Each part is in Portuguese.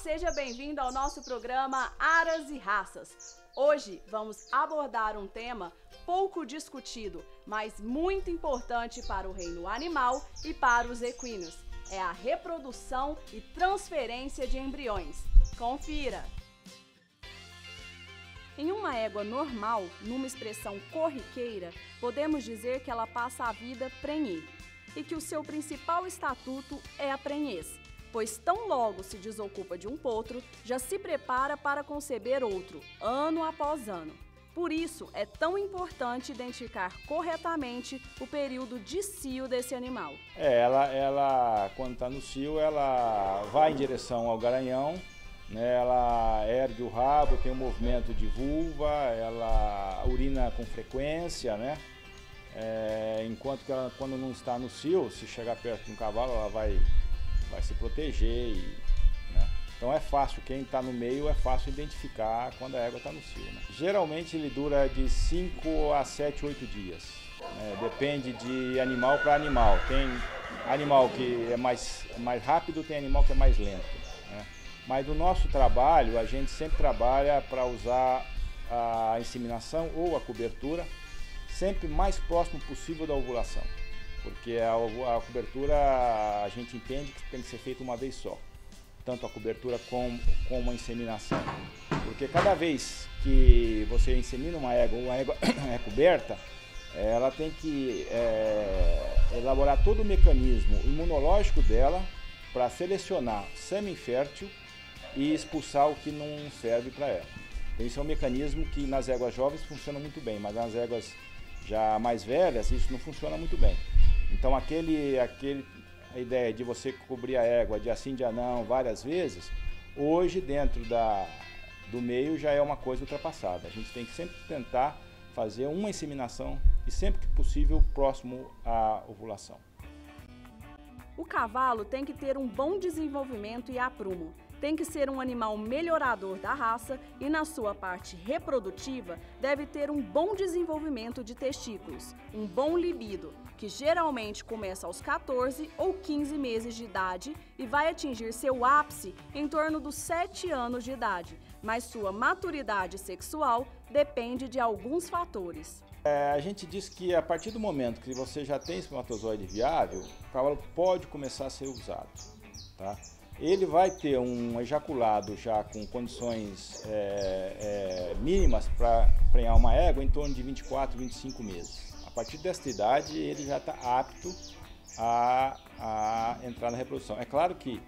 seja bem-vindo ao nosso programa Aras e Raças. Hoje vamos abordar um tema pouco discutido, mas muito importante para o reino animal e para os equinos. É a reprodução e transferência de embriões. Confira! Em uma égua normal, numa expressão corriqueira, podemos dizer que ela passa a vida prenhê e que o seu principal estatuto é a prenhez, pois tão logo se desocupa de um potro, já se prepara para conceber outro, ano após ano. Por isso, é tão importante identificar corretamente o período de cio desse animal. Ela quando está no cio, ela vai em direção ao garanhão, né? Ela ergue o rabo, tem um movimento de vulva, ela urina com frequência, né? Enquanto que ela, quando não está no cio, se chegar perto de um cavalo, ela vai se proteger. Né? Então é fácil, quem está no meio é fácil identificar quando a égua está no cio. Né? Geralmente ele dura de 5 a 7, 8 dias. Né? Depende de animal para animal. Tem animal que é mais rápido, tem animal que é mais lento. Né? Mas no nosso trabalho, a gente sempre trabalha para usar a inseminação ou a cobertura sempre mais próximo possível da ovulação. Porque a cobertura a gente entende que tem que ser feita uma vez só, tanto a cobertura como a inseminação. Porque cada vez que você insemina uma égua ou a égua é coberta, ela tem que elaborar todo o mecanismo imunológico dela para selecionar sêmen fértil e expulsar o que não serve para ela. Então, isso é um mecanismo que nas éguas jovens funciona muito bem, mas nas éguas já mais velhas isso não funciona muito bem. Então a ideia de você cobrir a égua dia sim, dia não, várias vezes, hoje dentro do meio já é uma coisa ultrapassada. A gente tem que sempre tentar fazer uma inseminação e sempre que possível próximo à ovulação. O cavalo tem que ter um bom desenvolvimento e aprumo. Tem que ser um animal melhorador da raça e, na sua parte reprodutiva, deve ter um bom desenvolvimento de testículos, um bom libido, que geralmente começa aos 14 ou 15 meses de idade e vai atingir seu ápice em torno dos 7 anos de idade, mas sua maturidade sexual depende de alguns fatores. A gente diz que a partir do momento que você já tem espermatozoide viável, o cavalo pode começar a ser usado, tá? Ele vai ter um ejaculado já com condições mínimas para prenhar uma égua em torno de 24, 25 meses. A partir desta idade, ele já está apto a entrar na reprodução. É claro que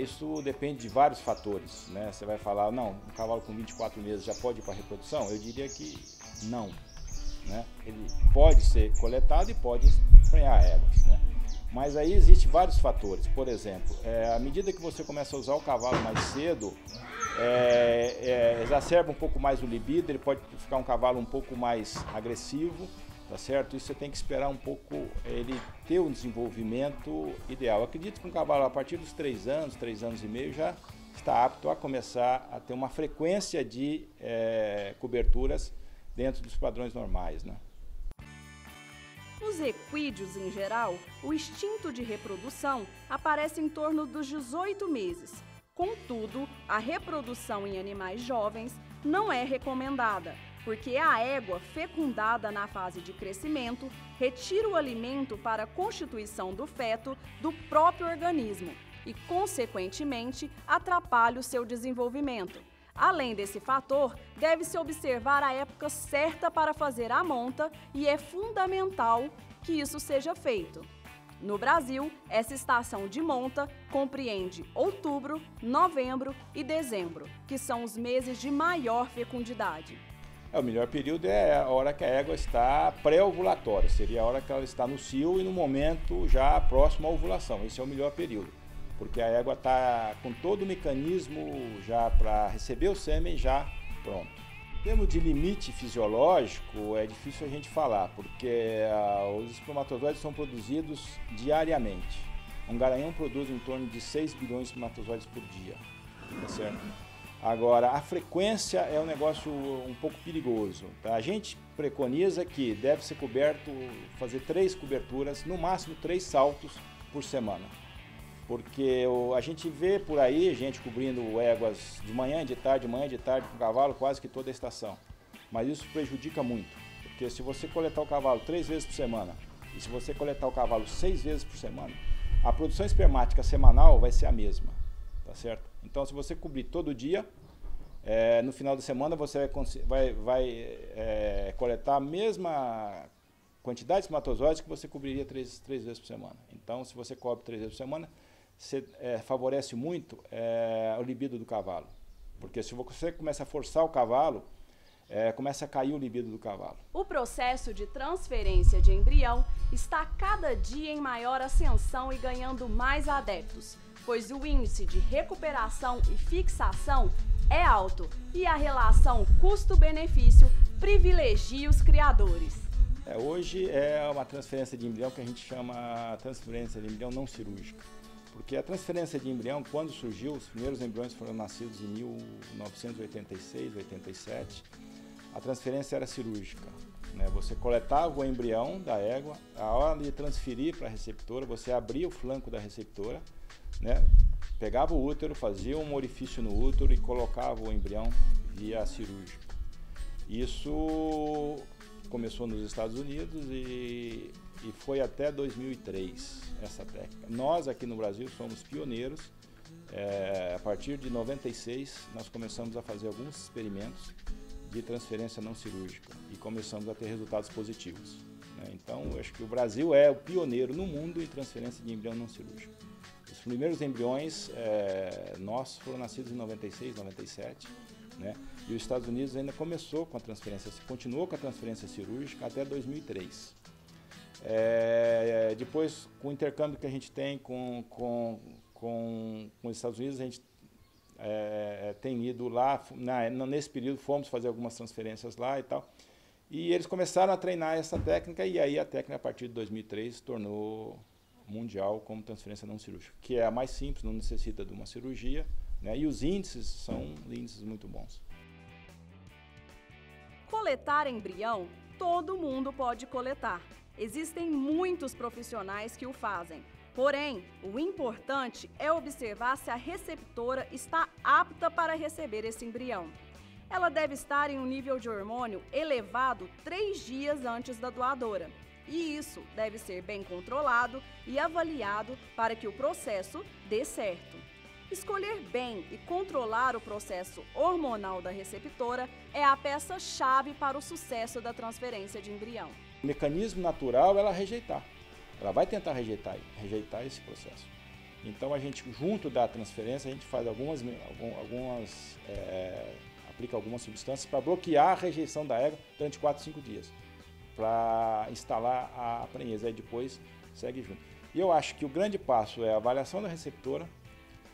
isso depende de vários fatores, né? Você vai falar, não, um cavalo com 24 meses já pode ir para a reprodução? Eu diria que não. Né? Ele pode ser coletado e pode prenhar éguas, né? Mas aí existem vários fatores. Por exemplo, à medida que você começa a usar o cavalo mais cedo, exacerba um pouco mais o libido, ele pode ficar um cavalo um pouco mais agressivo, tá certo? Isso você tem que esperar um pouco ele ter um desenvolvimento ideal. Eu acredito que um cavalo a partir dos 3 anos e meio já está apto a começar a ter uma frequência de coberturas dentro dos padrões normais, né? Nos equídeos, em geral, o instinto de reprodução aparece em torno dos 18 meses. Contudo, a reprodução em animais jovens não é recomendada, porque a égua fecundada na fase de crescimento retira o alimento para a constituição do feto do próprio organismo e, consequentemente, atrapalha o seu desenvolvimento. Além desse fator, deve-se observar a época certa para fazer a monta e é fundamental que isso seja feito. No Brasil, essa estação de monta compreende outubro, novembro e dezembro, que são os meses de maior fecundidade. O melhor período é a hora que a égua está pré-ovulatória, seria a hora que ela está no cio e no momento já próximo à ovulação. Esse é o melhor período, porque a égua está com todo o mecanismo já para receber o sêmen já pronto. Em termos de limite fisiológico, é difícil a gente falar, porque os espermatozoides são produzidos diariamente. Um garanhão produz em torno de 6 bilhões de espermatozoides por dia, tá certo? Agora, a frequência é um negócio um pouco perigoso. Tá? A gente preconiza que deve ser coberto, fazer 3 coberturas, no máximo 3 saltos por semana. Porque a gente vê por aí gente cobrindo éguas de manhã, de tarde com cavalo quase que toda a estação. Mas isso prejudica muito, porque se você coletar o cavalo 3 vezes por semana e se você coletar o cavalo 6 vezes por semana, a produção espermática semanal vai ser a mesma, tá certo? Então se você cobrir todo dia, no final da semana você vai coletar a mesma quantidade de espermatozoides que você cobriria 3 vezes por semana. Então se você cobre 3 vezes por semana, você favorece muito o libido do cavalo. Porque se você começa a forçar o cavalo, começa a cair o libido do cavalo. O processo de transferência de embrião está cada dia em maior ascensão e ganhando mais adeptos, pois o índice de recuperação e fixação é alto e a relação custo-benefício privilegia os criadores. Hoje é uma transferência de embrião que a gente chama transferência de embrião não cirúrgica. Porque a transferência de embrião, quando surgiu, os primeiros embriões foram nascidos em 1986, 87, a transferência era cirúrgica. Né? Você coletava o embrião da égua, a hora de transferir para a receptora, você abria o flanco da receptora, né? Pegava o útero, fazia um orifício no útero e colocava o embrião via cirúrgica. Isso começou nos Estados Unidos e foi até 2003 essa técnica. Nós aqui no Brasil somos pioneiros. A partir de 96 nós começamos a fazer alguns experimentos de transferência não cirúrgica e começamos a ter resultados positivos. Né? Então eu acho que o Brasil é o pioneiro no mundo em transferência de embrião não cirúrgico. Os primeiros embriões nossos foram nascidos em 96, 97. Né? E os Estados Unidos ainda começou com a transferência, continuou com a transferência cirúrgica até 2003. Depois, com o intercâmbio que a gente tem com os Estados Unidos, a gente tem ido lá, nesse período fomos fazer algumas transferências lá e tal, e eles começaram a treinar essa técnica, e aí a técnica a partir de 2003 se tornou mundial como transferência não cirúrgica, que é a mais simples, não necessita de uma cirurgia, né? E os índices são índices muito bons. Coletar embrião, todo mundo pode coletar. Existem muitos profissionais que o fazem. Porém, o importante é observar se a receptora está apta para receber esse embrião. Ela deve estar em um nível de hormônio elevado 3 dias antes da doadora. E isso deve ser bem controlado e avaliado para que o processo dê certo. Escolher bem e controlar o processo hormonal da receptora é a peça-chave para o sucesso da transferência de embrião. O mecanismo natural é ela rejeitar. Ela vai tentar rejeitar esse processo. Então a gente, junto da transferência, a gente faz aplica algumas substâncias para bloquear a rejeição da égua durante 4, 5 dias. Para instalar a prenhez, aí depois segue junto. E eu acho que o grande passo é a avaliação da receptora,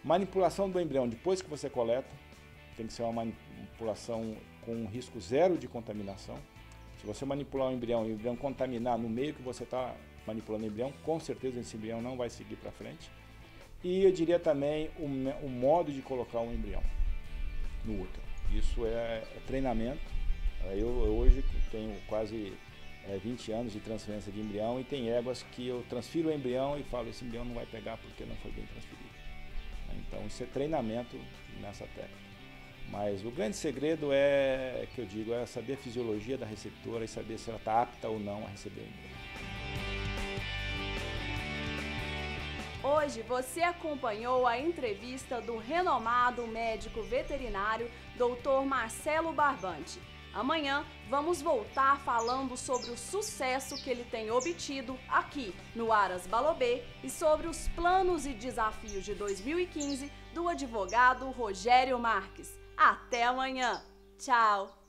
manipulação do embrião depois que você coleta, tem que ser uma manipulação com risco zero de contaminação. Se você manipular o embrião e o embrião contaminar no meio que você está manipulando o embrião, com certeza esse embrião não vai seguir para frente. E eu diria também o modo de colocar um embrião no útero. Isso é treinamento. Eu hoje tenho quase 20 anos de transferência de embrião e tem éguas que eu transfiro o embrião e falo, esse embrião não vai pegar porque não foi bem transferido. Então isso é treinamento nessa técnica. Mas o grande segredo que eu digo, é saber a fisiologia da receptora e saber se ela está apta ou não a receber o embrião. Hoje você acompanhou a entrevista do renomado médico veterinário Dr. Marcelo Barbante. Amanhã vamos voltar falando sobre o sucesso que ele tem obtido aqui no Aras Balobê e sobre os planos e desafios de 2015 do advogado Rogério Marques. Até amanhã! Tchau!